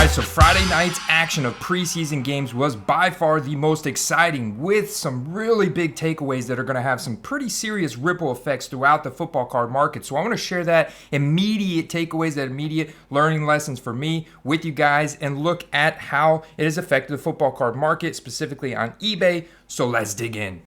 Alright, so Friday night's action of preseason games was by far the most exciting, with some really big takeaways that are going to have some pretty serious ripple effects throughout the football card market. So I want to share that immediate takeaways, that immediate learning lessons for me with you guys, and look at how it has affected the football card market, specifically on eBay. So let's dig in.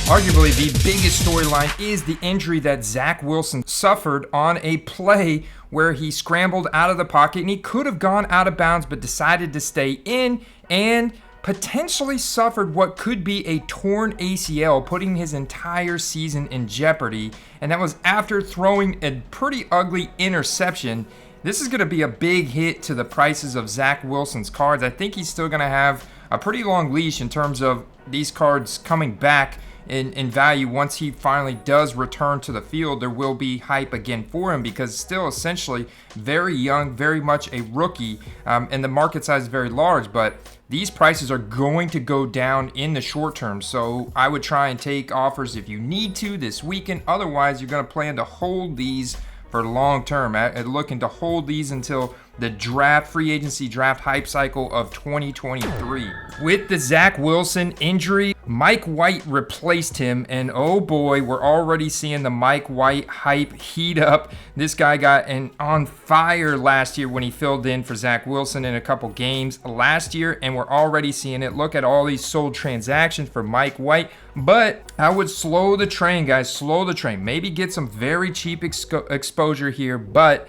Arguably, the biggest storyline is the injury that Zach Wilson suffered on a play where he scrambled out of the pocket and he could have gone out of bounds but decided to stay in and potentially suffered what could be a torn ACL, putting his entire season in jeopardy. And that was after throwing a pretty ugly interception. This is going to be a big hit to the prices of Zach Wilson's cards. I think he's still going to have a pretty long leash in terms of these cards coming back in value. Once he finally does return to the field, there will be hype again for him because still essentially very young, very much a rookie, and the market size is very large, but these prices are going to go down in the short term. So I would try and take offers if you need to this weekend. Otherwise, you're going to plan to hold these for long term, looking to hold these until the free agency draft hype cycle of 2023. With the Zach Wilson injury, Mike White replaced him, and oh boy, we're already seeing the Mike White hype heat up. This guy got on fire last year when he filled in for Zach Wilson in a couple games last year, and we're already seeing it. Look at all these sold transactions for Mike White, but I would slow the train, guys, slow the train. Maybe get some very cheap exposure here, but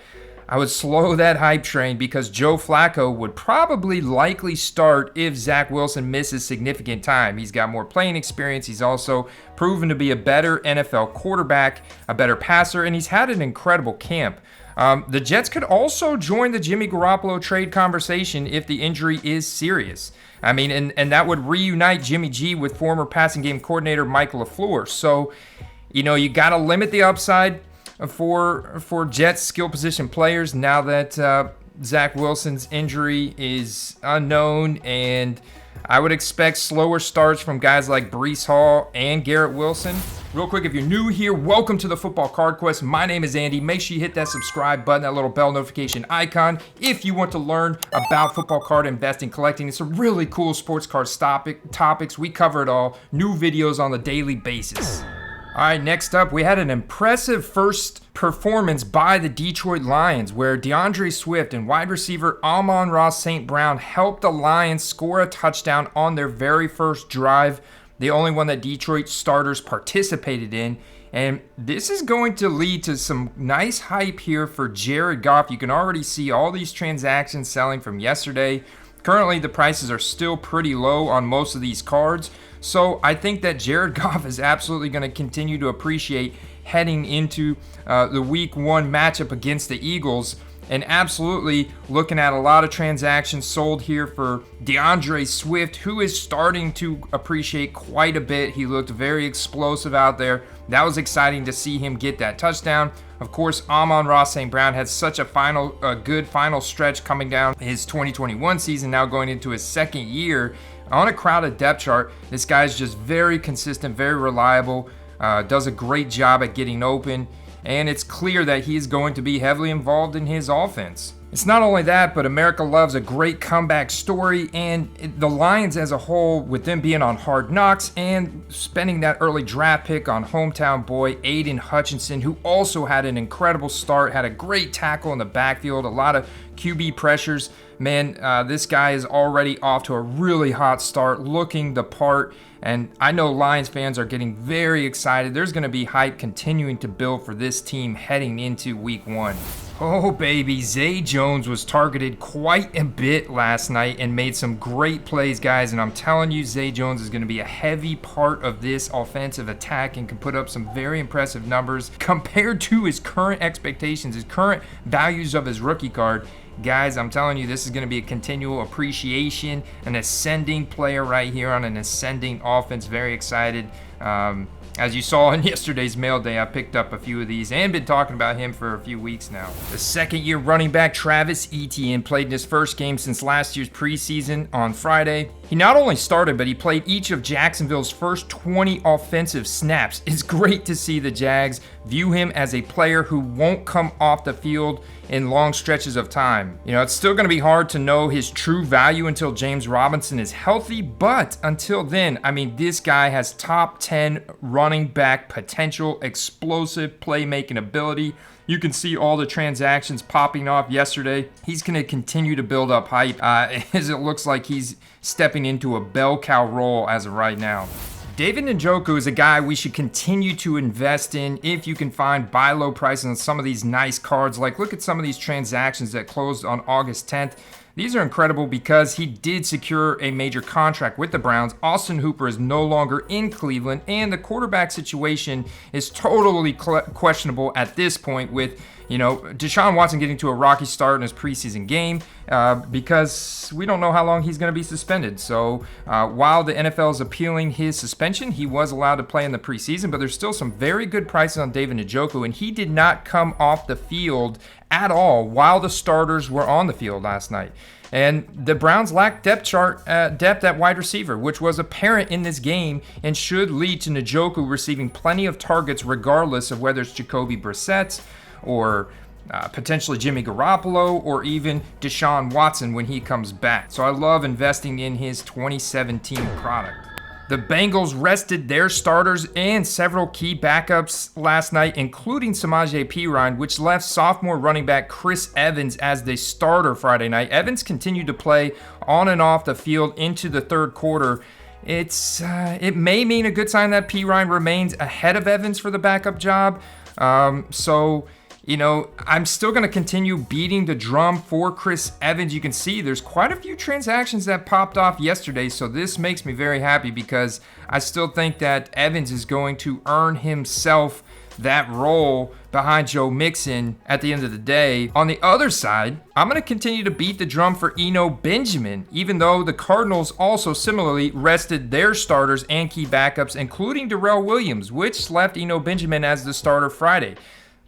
I would slow that hype train because Joe Flacco would probably likely start if Zach Wilson misses significant time. He's got more playing experience. He's also proven to be a better NFL quarterback, a better passer, and he's had an incredible camp. The Jets could also join the Jimmy Garoppolo trade conversation if the injury is serious. I mean, and that would reunite Jimmy G with former passing game coordinator Mike LaFleur. So, you know, you got to limit the upside for Jets skill position players now that Zach Wilson's injury is unknown, and I would expect slower starts from guys like Breece Hall and Garrett Wilson. Real quick, if you're new here, welcome to the Football Card Quest. My name is Andy. Make sure you hit that subscribe button, that little bell notification icon, if you want to learn about football card investing, collecting. It's some really cool sports card topics. We cover it all. New videos on a daily basis. All right, next up, we had an impressive first performance by the Detroit Lions where DeAndre Swift and wide receiver Amon-Ra St. Brown helped the Lions score a touchdown on their very first drive, the only one that Detroit starters participated in. And this is going to lead to some nice hype here for Jared Goff. You can already see all these transactions selling from yesterday. Currently, the prices are still pretty low on most of these cards. So I think that Jared Goff is absolutely going to continue to appreciate heading into the week one matchup against the Eagles. And absolutely looking at a lot of transactions sold here for DeAndre Swift, who is starting to appreciate quite a bit. He looked very explosive out there. That was exciting to see him get that touchdown. Of course, Amon-Ra St. Brown had such a good final stretch coming down his 2021 season, now going into his second year. On a crowded depth chart, this guy's just very consistent, very reliable, does a great job at getting open, and it's clear that he's going to be heavily involved in his offense. It's not only that, but America loves a great comeback story, and the Lions as a whole, with them being on Hard Knocks and spending that early draft pick on hometown boy Aiden Hutchinson, who also had an incredible start, had a great tackle in the backfield, a lot of QB pressures. Man, this guy is already off to a really hot start, looking the part, and I know Lions fans are getting very excited. There's going to be hype continuing to build for this team heading into week one. Oh baby, Zay Jones was targeted quite a bit last night and made some great plays, guys, and I'm telling you, Zay Jones is going to be a heavy part of this offensive attack and can put up some very impressive numbers compared to his current expectations, his current values of his rookie card. Guys, I'm telling you, this is going to be a continual appreciation, an ascending player right here on an ascending offense. Very excited. As you saw in yesterday's mail day, I picked up a few of these and been talking about him for a few weeks now. The second-year running back Travis Etienne played in his first game since last year's preseason on Friday. He not only started, but he played each of Jacksonville's first 20 offensive snaps. It's great to see the Jags view him as a player who won't come off the field in long stretches of time. It's still going to be hard to know his true value until James Robinson is healthy, but until then, this guy has top 10 running back potential, explosive playmaking ability. You can see all the transactions popping off yesterday. He's going to continue to build up hype as it looks like he's stepping into a bell cow role as of right now. David Njoku is a guy we should continue to invest in if you can find buy low prices on some of these nice cards. Like, look at some of these transactions that closed on August 10th. These are incredible because he did secure a major contract with the Browns. Austin Hooper is no longer in Cleveland, and the quarterback situation is totally questionable at this point with, Deshaun Watson getting to a rocky start in his preseason game because we don't know how long he's going to be suspended. So while the NFL is appealing his suspension, he was allowed to play in the preseason, but there's still some very good prices on David Njoku, and he did not come off the field at all while the starters were on the field last night. And the Browns lacked depth at wide receiver, which was apparent in this game and should lead to Njoku receiving plenty of targets regardless of whether it's Jacoby Brissett or potentially Jimmy Garoppolo or even Deshaun Watson when he comes back. So I love investing in his 2017 product. The Bengals rested their starters and several key backups last night, including Samaje Perine, which left sophomore running back Chris Evans as the starter Friday night. Evans continued to play on and off the field into the third quarter. It may mean a good sign that Perine remains ahead of Evans for the backup job. I'm still going to continue beating the drum for Chris Evans. You can see there's quite a few transactions that popped off yesterday, so this makes me very happy because I still think that Evans is going to earn himself that role behind Joe Mixon at the end of the day. On the other side, I'm going to continue to beat the drum for Eno Benjamin, even though the Cardinals also similarly rested their starters and key backups, including Darrell Williams, which left Eno Benjamin as the starter Friday.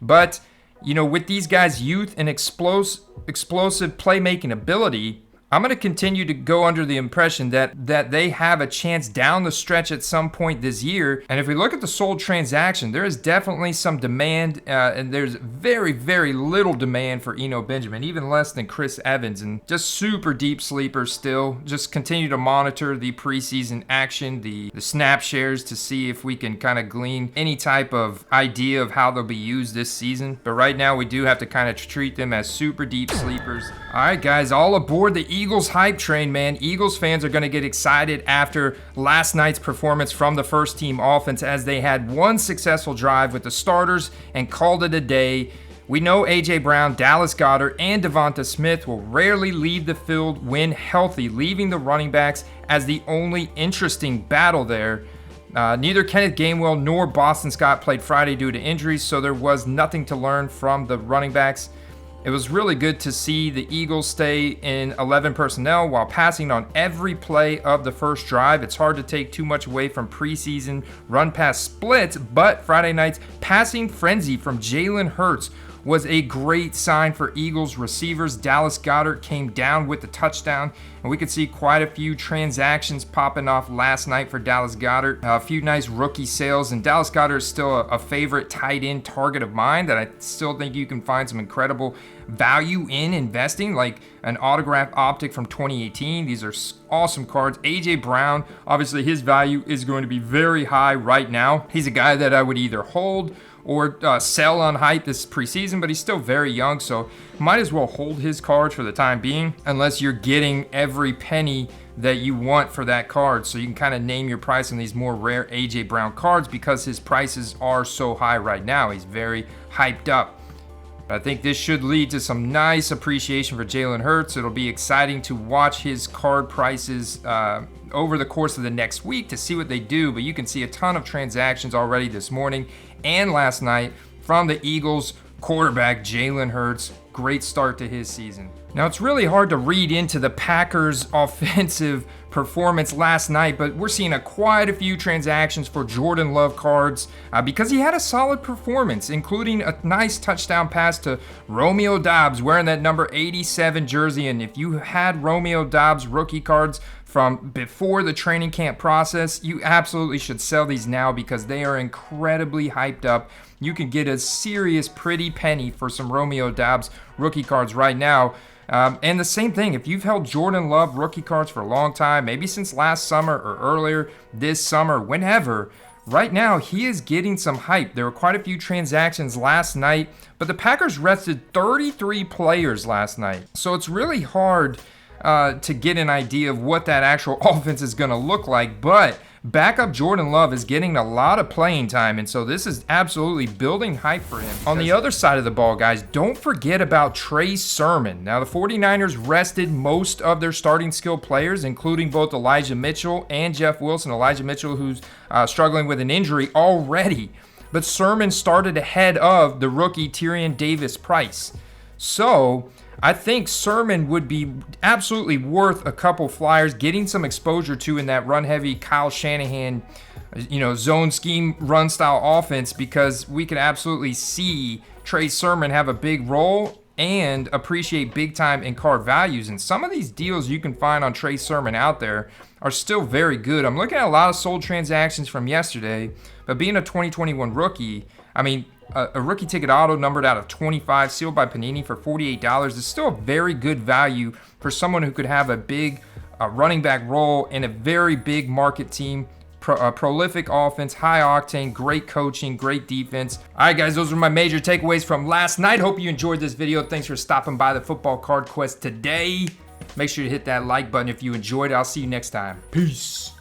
But with these guys' youth and explosive playmaking ability, I'm going to continue to go under the impression that they have a chance down the stretch at some point this year. And if we look at the sold transaction, there is definitely some demand, and there's very, very little demand for Eno Benjamin, even less than Chris Evans, and just super deep sleepers still. Just continue to monitor the preseason action, the snap shares to see if we can kind of glean any type of idea of how they'll be used this season. But right now, we do have to kind of treat them as super deep sleepers. All right, guys, all aboard the Eagles hype train, man. Eagles fans are going to get excited after last night's performance from the first team offense as they had one successful drive with the starters and called it a day. We know A.J. Brown, Dallas Goedert, and Devonta Smith will rarely leave the field when healthy, leaving the running backs as the only interesting battle there. Neither Kenneth Gainwell nor Boston Scott played Friday due to injuries, so there was nothing to learn from the running backs. It was really good to see the Eagles stay in 11 personnel while passing on every play of the first drive. It's hard to take too much away from preseason run-pass splits, but Friday night's passing frenzy from Jalen Hurts was a great sign for Eagles receivers. Dallas Goedert came down with the touchdown, and we could see quite a few transactions popping off last night for Dallas Goedert. A few nice rookie sales, and Dallas Goedert is still a favorite tight end target of mine that I still think you can find some incredible value in investing, like an autograph optic from 2018. These are awesome cards. A.J. Brown, obviously his value is going to be very high right now. He's a guy that I would either hold or sell on hype this preseason, but he's still very young, so might as well hold his cards for the time being, unless you're getting every penny that you want for that card. So you can kind of name your price on these more rare A.J. Brown cards because his prices are so high right now. He's very hyped up. But I think this should lead to some nice appreciation for Jalen Hurts. It'll be exciting to watch his card prices over the course of the next week to see what they do. But you can see a ton of transactions already this morning and last night from the Eagles quarterback Jalen Hurts. Great start to his season. Now, it's really hard to read into the Packers' offensive performance last night, but we're seeing quite a few transactions for Jordan Love cards because he had a solid performance, including a nice touchdown pass to Romeo Doubs wearing that number 87 jersey. And if you had Romeo Doubs rookie cards from before the training camp process, you absolutely should sell these now because they are incredibly hyped up. You can get a serious pretty penny for some Romeo Doubs rookie cards right now. And the same thing, if you've held Jordan Love rookie cards for a long time, maybe since last summer or earlier this summer, whenever, right now he is getting some hype. There were quite a few transactions last night, but the Packers rested 33 players last night. So it's really hard to get an idea of what that actual offense is going to look like, but backup Jordan Love is getting a lot of playing time, and so this is absolutely building hype for him. On the other side of the ball, guys, don't forget about Trey Sermon. Now, the 49ers rested most of their starting skill players, including both Elijah Mitchell and Jeff Wilson. Elijah Mitchell, who's struggling with an injury already, but Sermon started ahead of the rookie Tyrion Davis-Price. So I think Sermon would be absolutely worth a couple flyers, getting some exposure to in that run-heavy Kyle Shanahan, zone scheme, run-style offense, because we could absolutely see Trey Sermon have a big role and appreciate big time in card values. And some of these deals you can find on Trey Sermon out there are still very good. I'm looking at a lot of sold transactions from yesterday, but being a 2021 rookie, I mean, a rookie ticket auto numbered out of 25, sealed by Panini for $48 is still a very good value for someone who could have a big running back role in a very big market team. Prolific offense, high octane, great coaching, great defense. All right, guys, those are my major takeaways from last night. Hope you enjoyed this video. Thanks for stopping by the Football Card Quest today. Make sure to hit that like button if you enjoyed it. I'll see you next time. Peace.